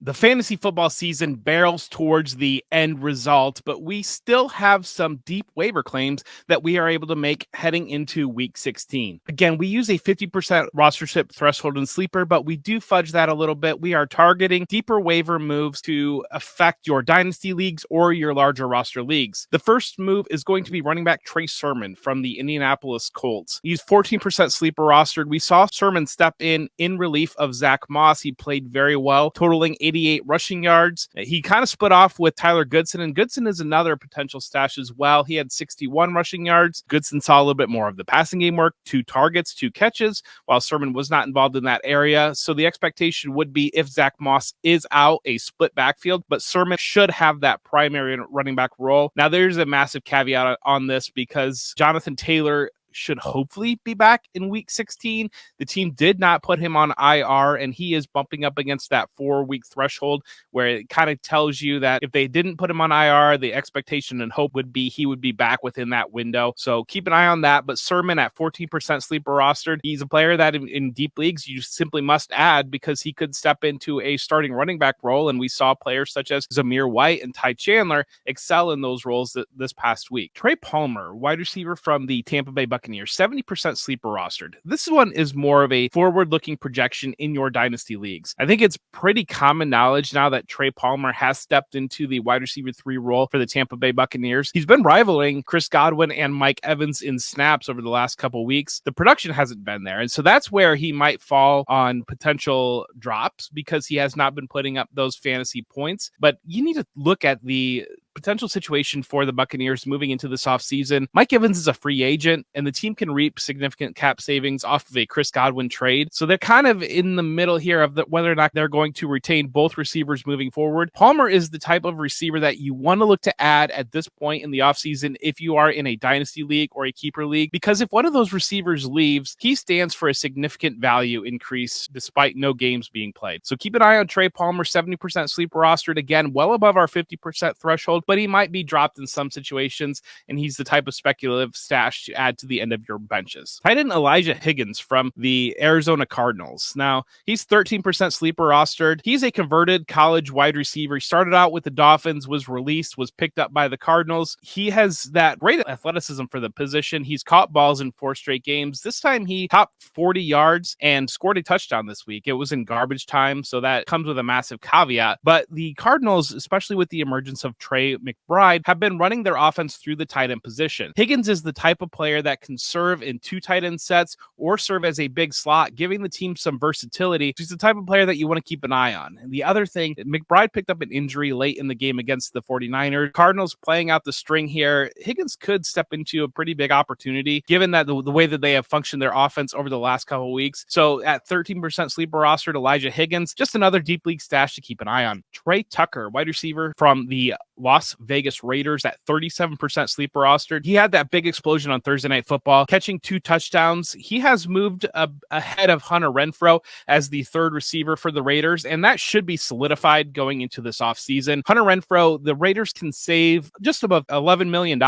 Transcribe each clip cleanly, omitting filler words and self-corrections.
The fantasy football season barrels towards the end result, but we still have some deep waiver claims that we are able to make heading into week 16. Again, we use a 50% rostership threshold in Sleeper, but we do fudge that a little bit. We are targeting deeper waiver moves to affect your dynasty leagues or your larger roster leagues. The first move is going to be running back Trey Surman from the Indianapolis Colts. He's 14% Sleeper rostered. We saw Surman step in relief of Zach Moss. He played very well, totaling 88 rushing yards. He kind of split off with Tyler Goodson, and Goodson is another potential stash as well. He had 61 rushing yards. Goodson saw a little bit more of the passing game work, 2 targets, 2 catches, while Surman was not involved in that area. So the expectation would be, if Zach Moss is out, a split backfield, but Surman should have that primary running back role. Now, there's a massive caveat on this because Jonathan Taylor should hopefully be back in week 16. The team did not put him on IR, and he is bumping up against that 4-week threshold where it kind of tells you that if they didn't put him on IR, the expectation and hope would be he would be back within that window. So keep an eye on that. But Surman at 14% sleeper rostered, he's a player that in deep leagues you simply must add because he could step into a starting running back role, and we saw players such as Zamir White and Ty Chandler excel in those roles this past week. Trey Palmer, wide receiver from the Tampa Bay Buccaneers, 70% sleeper rostered. This one is more of a forward-looking projection in your dynasty leagues. I think it's pretty common knowledge now that Trey Palmer has stepped into the wide receiver 3 role for the Tampa Bay Buccaneers. He's been rivaling Chris Godwin and Mike Evans in snaps over the last couple weeks. The production hasn't been there, and so that's where he might fall on potential drops because he has not been putting up those fantasy points. But you need to look at the potential situation for the Buccaneers moving into this offseason. Mike Evans is a free agent, and the team can reap significant cap savings off of a Chris Godwin trade. So they're kind of in the middle here of whether or not they're going to retain both receivers moving forward. Palmer is the type of receiver that you want to look to add at this point in the offseason if you are in a dynasty league or a keeper league, because if one of those receivers leaves, he stands for a significant value increase despite no games being played. So keep an eye on Trey Palmer, 70% sleeper rostered, again, well above our 50% threshold, but he might be dropped in some situations, and he's the type of speculative stash to add to the end of your benches. Tight end Elijah Higgins from the Arizona Cardinals. Now, he's 13% sleeper rostered. He's a converted college wide receiver. He started out with the Dolphins, was released, was picked up by the Cardinals. He has that great athleticism for the position. He's caught balls in 4 straight games. This time he topped 40 yards and scored a touchdown this week. It was in garbage time, so that comes with a massive caveat. But the Cardinals, especially with the emergence of Trey McBride, have been running their offense through the tight end position. Higgins is the type of player that can serve in 2 tight end sets or serve as a big slot, giving the team some versatility. He's the type of player that you want to keep an eye on. And the other thing, McBride picked up an injury late in the game against the 49ers. Cardinals playing out the string here. Higgins could step into a pretty big opportunity, given that the way that they have functioned their offense over the last couple of weeks. So at 13% sleeper rostered, Elijah Higgins, just another deep league stash to keep an eye on. Trey Tucker, wide receiver from the Las Vegas Raiders, at 37% sleeper rostered. He had that big explosion on Thursday Night Football, catching 2 touchdowns. He has moved ahead of Hunter Renfrow as the 3rd receiver for the Raiders, and that should be solidified going into this offseason. Hunter Renfrow, the Raiders can save just above $11 million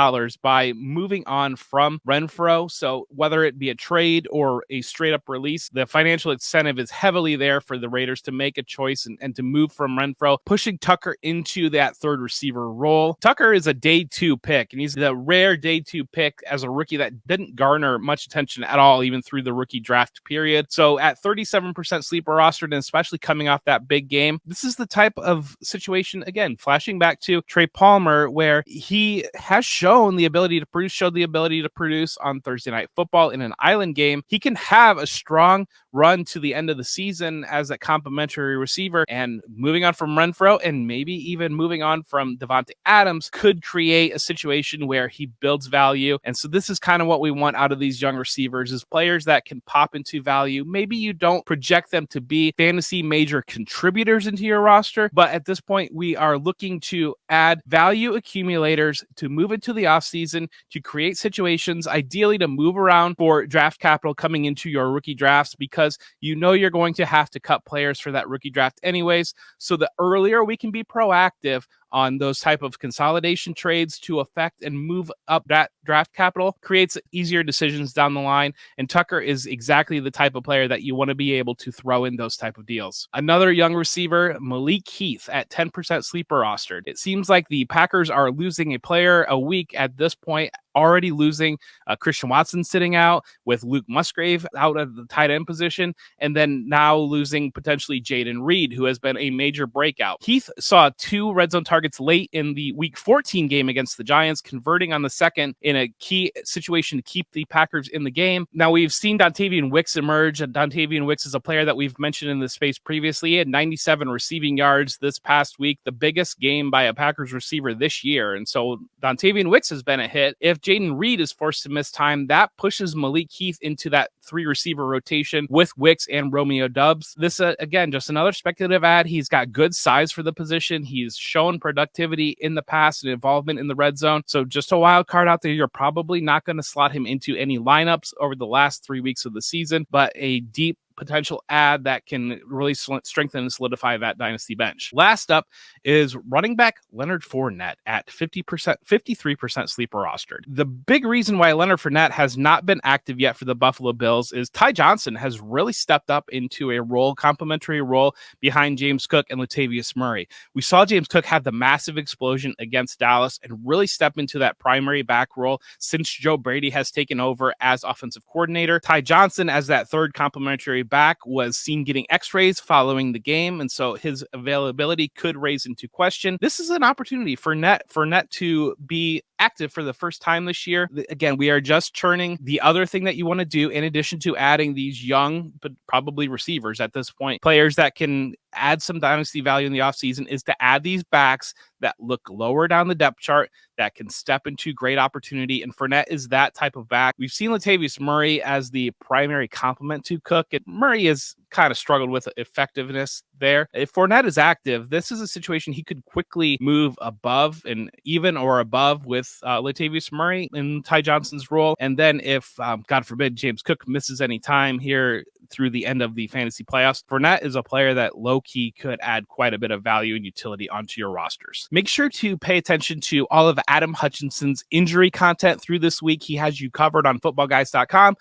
by moving on from Renfrow. So whether it be a trade or a straight up release, the financial incentive is heavily there for the Raiders to make a choice and to move from Renfrow, pushing Tucker into that 3rd receiver role. Tucker is a day 2 pick, and he's the rare day 2 pick as a rookie that didn't garner much attention at all, even through the rookie draft period. So at 37% sleeper rostered, and especially coming off that big game, this is the type of situation, again, flashing back to Trey Palmer, where he has shown the ability to produce, showed the ability to produce on Thursday Night Football in an island game. He can have a strong run to the end of the season as a complimentary receiver, and moving on from Renfrow and maybe even moving on from Devontae Adams could create a situation where he builds value. And so this is kind of what we want out of these young receivers, is players that can pop into value. Maybe you don't project them to be fantasy major contributors into your roster, but at this point we are looking to add value accumulators to move into the offseason, to create situations, ideally to move around for draft capital coming into your rookie drafts, because you know you're going to have to cut players for that rookie draft anyways. So the earlier we can be proactive on those type of consolidation trades to affect and move up that draft capital creates easier decisions down the line. And Tucker is exactly the type of player that you want to be able to throw in those type of deals. Another young receiver, Malik Heath, at 10% sleeper rostered. It seems like the Packers are losing a player a week at this point, already losing Christian Watson sitting out, with Luke Musgrave out of the tight end position, and then now losing potentially Jaden Reed, who has been a major breakout. Heath saw 2 red zone targets late in the week 14 game against the Giants, converting on the second in a key situation to keep the Packers in the game. Now, we've seen Dontavian Wicks emerge, and Dontavian Wicks is a player that we've mentioned in the space previously. He had 97 receiving yards this past week, the biggest game by a Packers receiver this year. And so Dontavian Wicks has been a hit. If Jaden Reed is forced to miss time, that pushes Malik Heath into that 3 receiver rotation with Wicks and Romeo Doubs. This, again, just another speculative ad. He's got good size for the position. He's shown productivity in the past and involvement in the red zone. So just a wild card out there. You're probably not going to slot him into any lineups over the last 3 weeks of the season, but a deep potential ad that can really strengthen and solidify that dynasty bench. Last up is running back Leonard Fournette at 53% sleeper rostered. The big reason why Leonard Fournette has not been active yet for the Buffalo Bills is Ty Johnson has really stepped up into a complementary role behind James Cook and Latavius Murray. We saw James Cook have the massive explosion against Dallas and really step into that primary back role since Joe Brady has taken over as offensive coordinator. Ty Johnson, as that third complementary back, was seen getting x-rays following the game, and so his availability could raise into question. This is an opportunity for Fournette to be active for the first time this year. Again, we are just churning. The other thing that you want to do, in addition to adding these young, but probably receivers at this point, players that can add some dynasty value in the offseason, is to add these backs that look lower down the depth chart that can step into great opportunity. And Fournette is that type of back. We've seen Latavius Murray as the primary complement to Cook, and Murray has kind of struggled with effectiveness there. If Fournette is active, this is a situation he could quickly move above and even or above with Latavius Murray in Ty Johnson's role. And then if, God forbid, James Cook misses any time here through the end of the fantasy playoffs, Fournette is a player that low-key could add quite a bit of value and utility onto your rosters. Make sure to pay attention to all of Adam Hutchinson's injury content through this week. He has you covered on footballguys.com.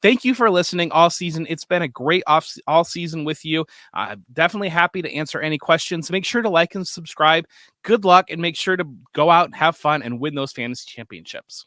Thank you for listening all season. It's been a great all season with you. Definitely happy to answer any questions. Make sure to like and subscribe. Good luck, and make sure to go out and have fun and win those fantasy championships.